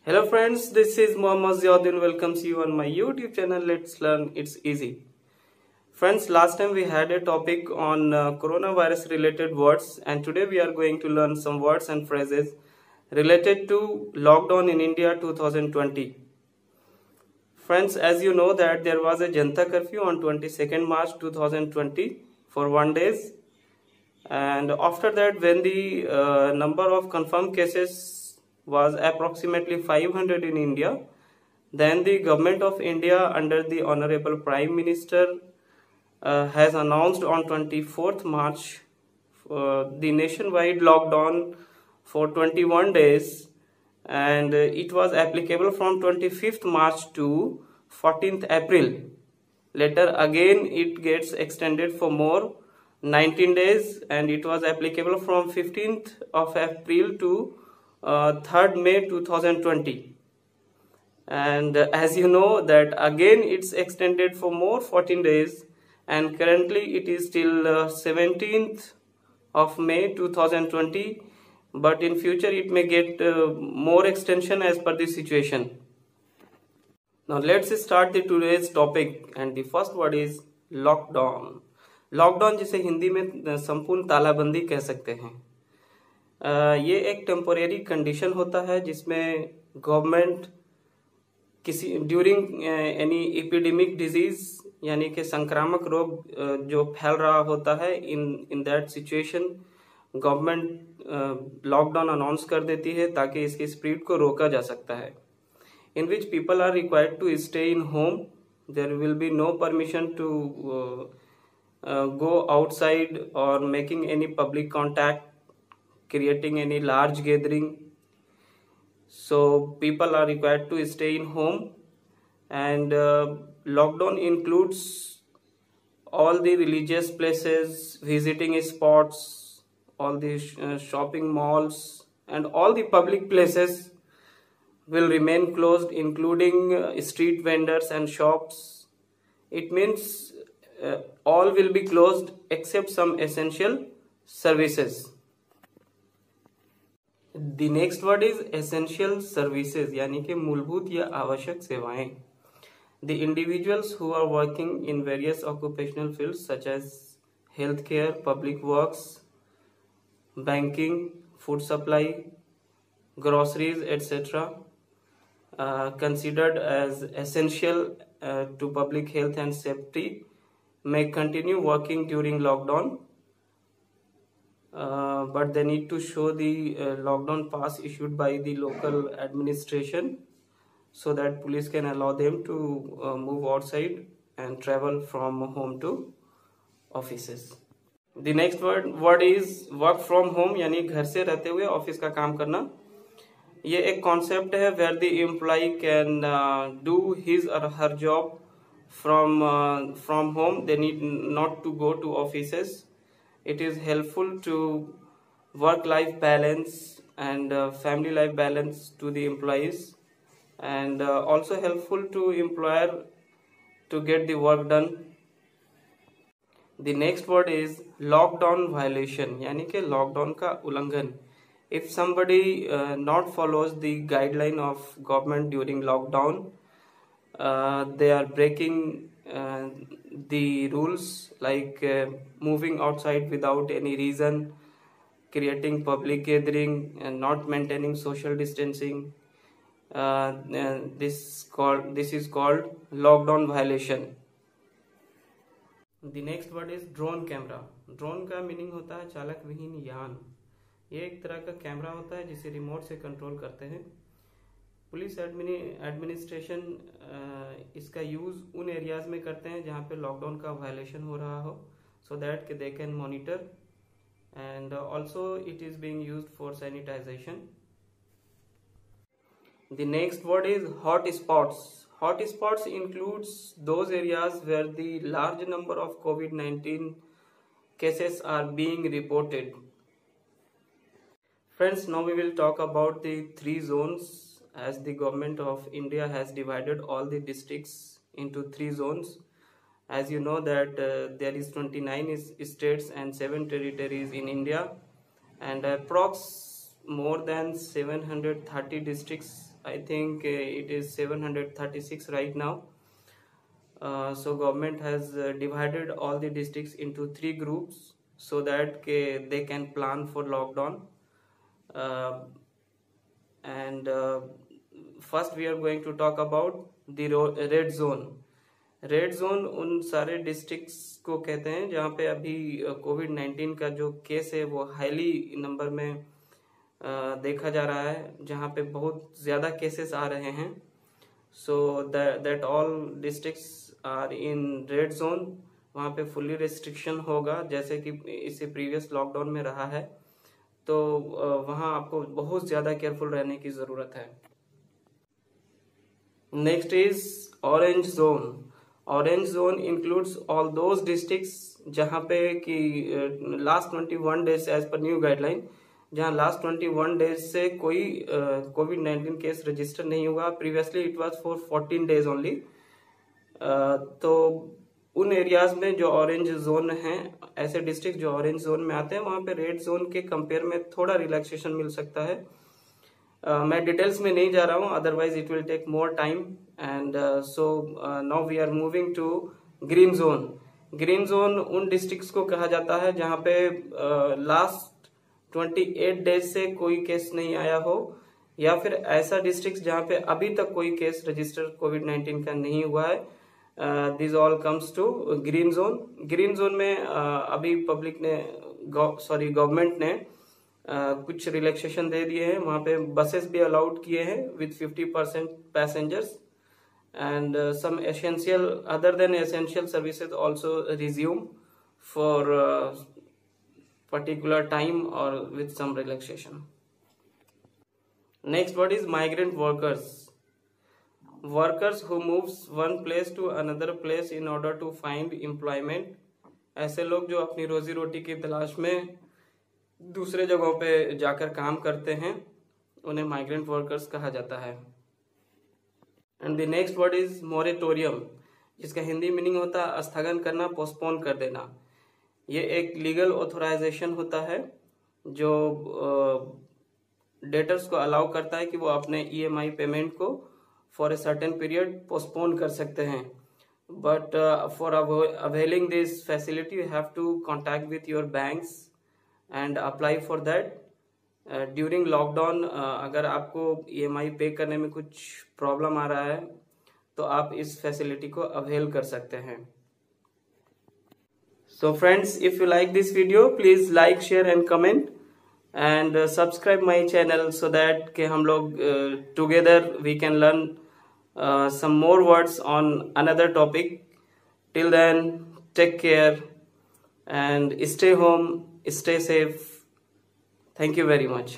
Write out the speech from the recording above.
Hello friends, this is Mohammad Ziauddin welcomes you on my YouTube channel Let's Learn It's Easy. Friends, last time we had a topic on coronavirus related words, and today we are going to learn some words and phrases related to lockdown in India 2020. Friends, as you know that there was a Janta curfew on 22nd March 2020 for 1 day, and after that when the number of confirmed cases was approximately 500 in India, then the government of India under the Honorable Prime Minister has announced on 24th March the nationwide lockdown for 21 days, and it was applicable from 25th March to 14th April. Later again it gets extended for more 19 days, and it was applicable from 15th of April to 3rd May 2020. And as you know that again it's extended for more 14 days, and currently it is till 17th of May 2020, but in future it may get more extension as per the situation. Now let's start the today's topic, and the first word is lockdown. Lockdown जिसे हिंदी में संपूर्ण तालाबंदी कह सकते हैं, ये एक temporary condition होता है जिसमें गवर्नमेंट किसी ड्यूरिंग एनी एपिडेमिक डिजीज यानी कि संक्रामक रोग जो फैल रहा होता है, in that situation government lockdown announce कर देती है ताकि इसकी स्प्रेड को रोका जा सकता है. In which people are required to stay in home. There will be no permission to go outside or making any public contact, creating any large gathering. So people are required to stay in home, and lockdown includes all the religious places, visiting spots, all the shopping malls, and all the public places will remain closed, including street vendors and shops. It means all will be closed except some essential services. The next word is essential services, यानी कि मूलभूत या आवश्यक सेवाएं. The individuals who are working in various occupational fields such as healthcare, public works, banking, food supply, groceries, etc., considered as essential to public health and safety may continue working during lockdown, but they need to show the lockdown pass issued by the local administration so that police can allow them to move outside and travel from home to offices. The next word is work from home, यानी घर से रहते हुए office का काम करना. ये एक कॉन्सेप्ट है where the employee can do his or her job from home. They need not to go to offices. It is helpful to work life balance and family life balance to the employees, and also helpful to employer to get the work done. The next word is lockdown violation, यानी कि lockdown का उल्लंघन. If somebody not follows the guideline of government during lockdown, they are breaking the rules, like moving outside without any reason, creating public gathering, and not maintaining social distancing. This is called lockdown violation. The next word is drone camera. Drone का meaning होता है चालक विहीन यान. ये एक तरह का कैमरा होता है जिसे रिमोट से कंट्रोल करते हैं. पुलिस एडमिनिस्ट्रेशन इसका यूज़ उन एरियाज में करते हैं जहाँ पे लॉकडाउन का वायलेशन हो रहा हो, so that they can monitor, and also it is being used for sanitisation. The next word is hot spots. Hot spots includes those areas where the large number of COVID-19 cases are being reported. Friends, now we will talk about the 3 zones, as the government of India has divided all the districts into 3 zones. As you know that there is 29 states and 7 territories in India, and approx more than 730 districts. I think it is 736 right now. So government has divided all the districts into 3 groups so that they can plan for lockdown. And first we are going to talk about the red zone. Red zone उन सारे districts को कहते हैं जहाँ पे अभी कोविड-19 का जो केस है वो हाईली नंबर में देखा जा रहा है, जहाँ पे बहुत ज़्यादा केसेस आ रहे हैं. So that all districts are in red zone. वहाँ पे फुल्ली रिस्ट्रिक्शन होगा जैसे कि इससे प्रीवियस लॉकडाउन में रहा है. तो वहाँ आपको बहुत ज़्यादा केयरफुल रहने की ज़रूरत है. Next is orange zone. Orange zone includes all those districts जहाँ पे कि last 21 days as per new guideline, जहाँ लास्ट 21 डेज से कोई कोविड-19 केस रजिस्टर नहीं हुआ. Previously it was for 14 days only. तो उन एरियाज में जो ऑरेंज जोन हैं, ऐसे डिस्ट्रिक्ट जो ऑरेंज जोन में आते हैं, वहाँ पे रेड जोन के कंपेयर में थोड़ा रिलैक्सेशन मिल सकता है. मैं डिटेल्स में नहीं जा रहा हूँ, otherwise it will take more time. And so now we are moving to green zone. Green zone उन डिस्ट्रिक्ट्स को कहा जाता है जहाँ पे लास्ट 28 डेज से कोई केस नहीं आया हो, या फिर ऐसा डिस्ट्रिक्ट जहाँ पे अभी तक कोई केस रजिस्टर कोविड-19 का नहीं हुआ है. This all comes to green zone. Green zone में अभी पब्लिक ने गवर्नमेंट ने कुछ रिलैक्सेशन दे दिए हैं. वहाँ पे बसेस भी अलाउड किए हैं with 50% passengers. And some essential other than essential services also resume for particular time or with some relaxation. Next, what is migrant workers? Workers who moves one place to another place in order to find employment. ऐसे लोग जो अपनी रोजी रोटी की तलाश में दूसरे जगहों पे जाकर काम करते हैं, उन्हें माइग्रेंट वर्कर्स कहा जाता है. And the next word is moratorium, जिसका हिंदी मीनिंग होता है स्थगन करना, पोस्टपोन कर देना. ये एक लीगल ऑथराइजेशन होता है जो डेटर्स को अलाउ करता है कि वो अपने EMI पेमेंट को for a certain period postpone कर सकते हैं. But for availing this facility you have to contact with your banks and apply for that. During lockdown अगर आपको EMI पे करने में कुछ प्रॉब्लम आ रहा है तो आप इस फैसिलिटी को अवेल कर सकते हैं. So friends, if you like this video, please like, share and comment, and subscribe my channel so that कि हम लोग together we can learn some more words on another topic. Till then, take care and stay home, stay safe. Thank you very much.